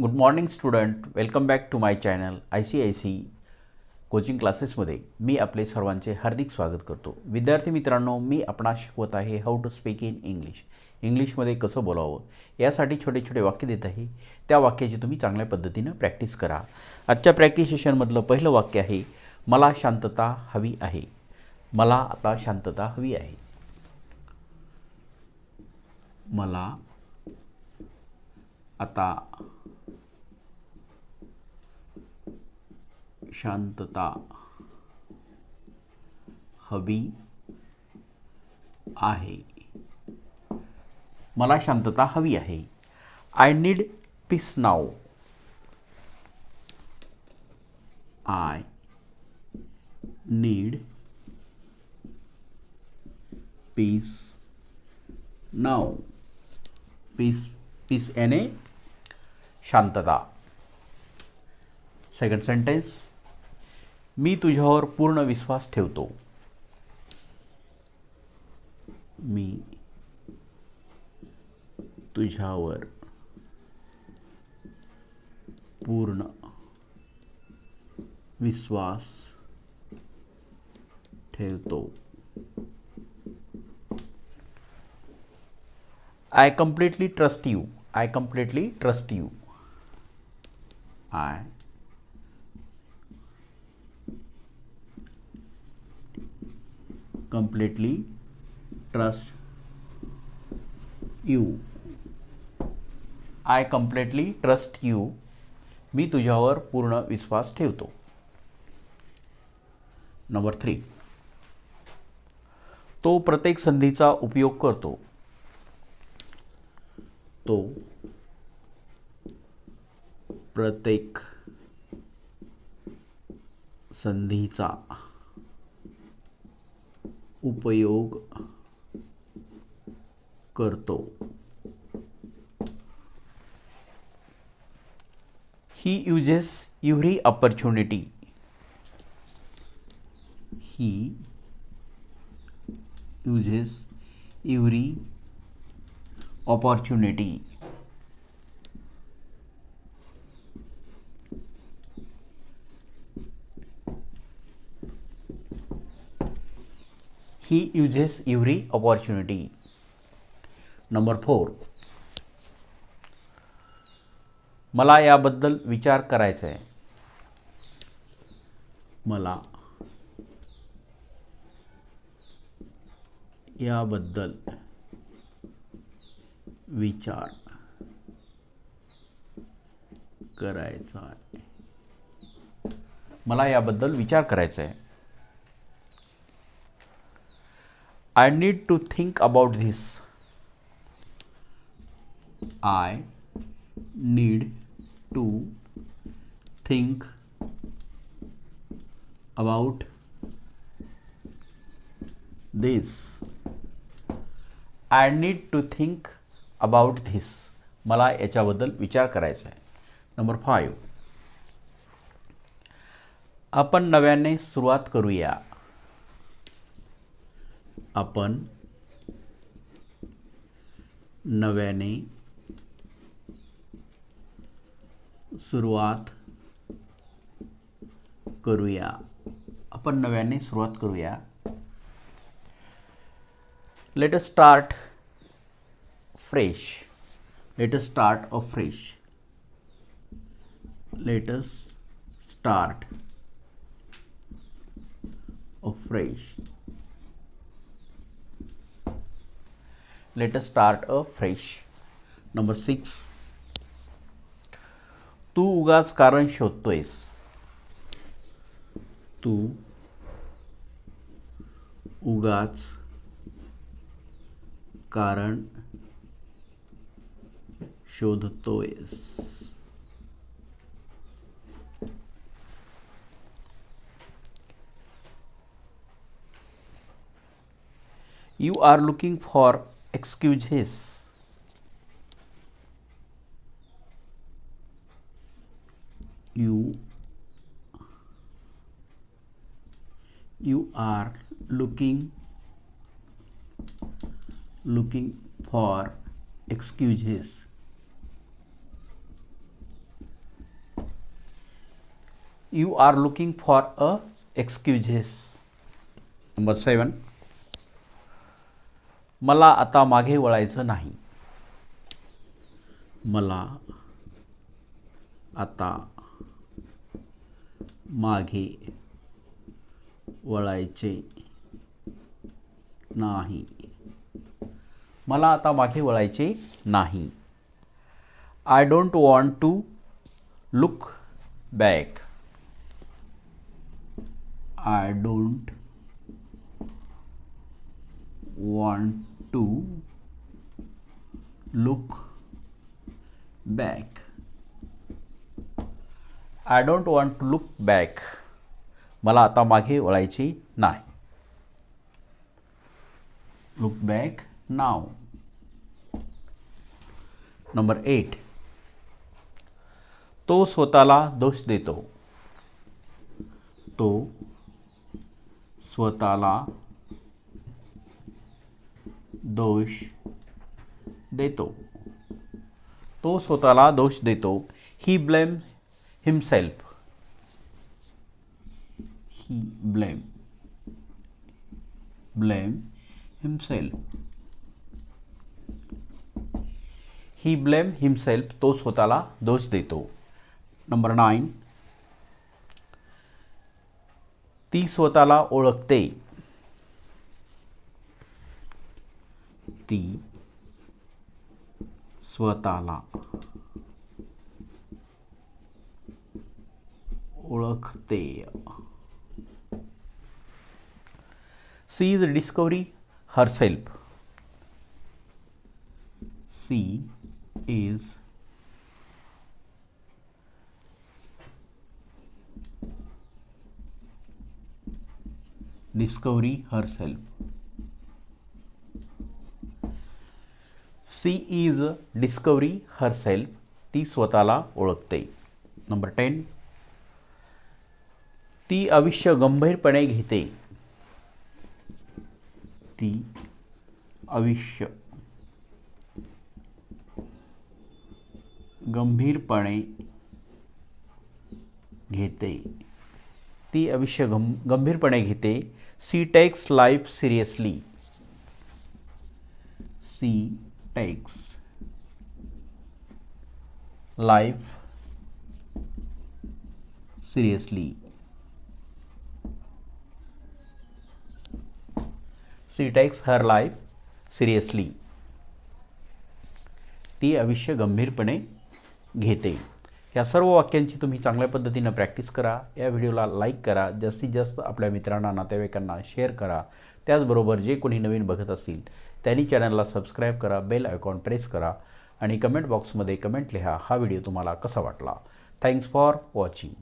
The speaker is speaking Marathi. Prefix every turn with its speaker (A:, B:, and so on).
A: Good morning student, welcome back to my channel ICIC coaching क्लासेसमध्ये मी आपले सर्वांचे हार्दिक स्वागत करतो. विद्यार्थी मित्रांनो, मी आपणास शिकवत आहे how to speak in English. इंग्लिशमध्ये कसं बोलावं यासाठी छोटे छोटे वाक्य देत आहे. त्या वाक्याची तुम्ही चांगल्या पद्धतीनं प्रॅक्टिस करा. आजच्या प्रॅक्टिस सेशनमधलं पहिलं वाक्य आहे, मला शांतता हवी आहे. मला आता शांतता हवी आहे. मला आता शांतता हवी आहे. मला शांतता हवी आहे. I need peace now. I need peace now. Peace याने शांतता. सेकंड सेंटेन्स, मी तुझ्यावर पूर्ण विश्वास ठेवतो. मी तुझ्यावर पूर्ण विश्वास ठेवतो. I completely trust you. I completely trust you. I completely trust you. I completely trust you. मी तुझ्यावर पूर्ण विश्वास ठेवतो. नंबर 3, तो प्रत्येक संधीचा उपयोग करतो. तो प्रत्येक संधीचा उपयोग करतो. He uses every opportunity. He uses every opportunity. He uses every opportunity. Number 4, मला याबद्दल विचार करायचा आहे. मला याबद्दल विचार करायचा आहे. मला याबद्दल विचार करायचा आहे. I need to think about this. I need to think about this. I need to think about this. मला याच्याबद्दल विचार करायचा आहे. नंबर 5, आपण नव्याने सुरुवात करूया. आपण नव्याने सुरुवात करूया. आपण नव्याने सुरुवात करूया. Let us start fresh. Let us start fresh. Let us start fresh. Let us start fresh. Number 6, तू उगाच कारण शोधतोयस. तू उगाच कारण शोधतोयस. You are looking for excuses. You are looking for excuses. You are looking for a excuses. Number 7, मला आता मागे वळायचं नाही. मला आता मागे वळायचे नाही. मला आता मागे वळायचे नाही. I don't want to look back. I don't want to look back. I don't want to look back. मला आता मागे वळायचे नाही. लुक बॅक नाव. नंबर 8, तो स्वतःला दोष देतो. तो स्वतःला दोष देतो. तो स्वतःला दोष देतो. ही ब्लेम हिमसेल्फ. ही ब्लेम हिमसेल्फ. ही ब्लेम हिमसेल्फ. तो स्वतःला दोष देतो. नंबर 9, ती स्वतःला ओळखते. ती स्वतःला ओळखते. She is discovery herself. She is discovery herself. She is discovery herself. ती स्वतःला ओळखते. नंबर 10, ती आयुष्य गंभीरपणे घेते. ती आयुष्य गंभीरपणे घेते. ती आयुष्य गंभीरपणे घेते. She takes life seriously. She takes life seriously. She takes her life seriously. ती आयुष्य गंभीरपणे घेते. या सर्व वाक्यांची तुम्ही चांगल्या पद्धतीनं प्रॅक्टिस करा. या व्हिडिओला लाईक करा. जास्तीत जास्त आपल्या मित्रांना, नातेवाईकांना शेअर करा. त्याचबरोबर जे कोणी नवीन बघत असतील त्यांनी चॅनलला सबस्क्राईब करा. बेल आयकॉन प्रेस करा आणि कमेंट बॉक्समध्ये कमेंट लिहा हा व्हिडिओ तुम्हाला कसा वाटला. Thanks for watching.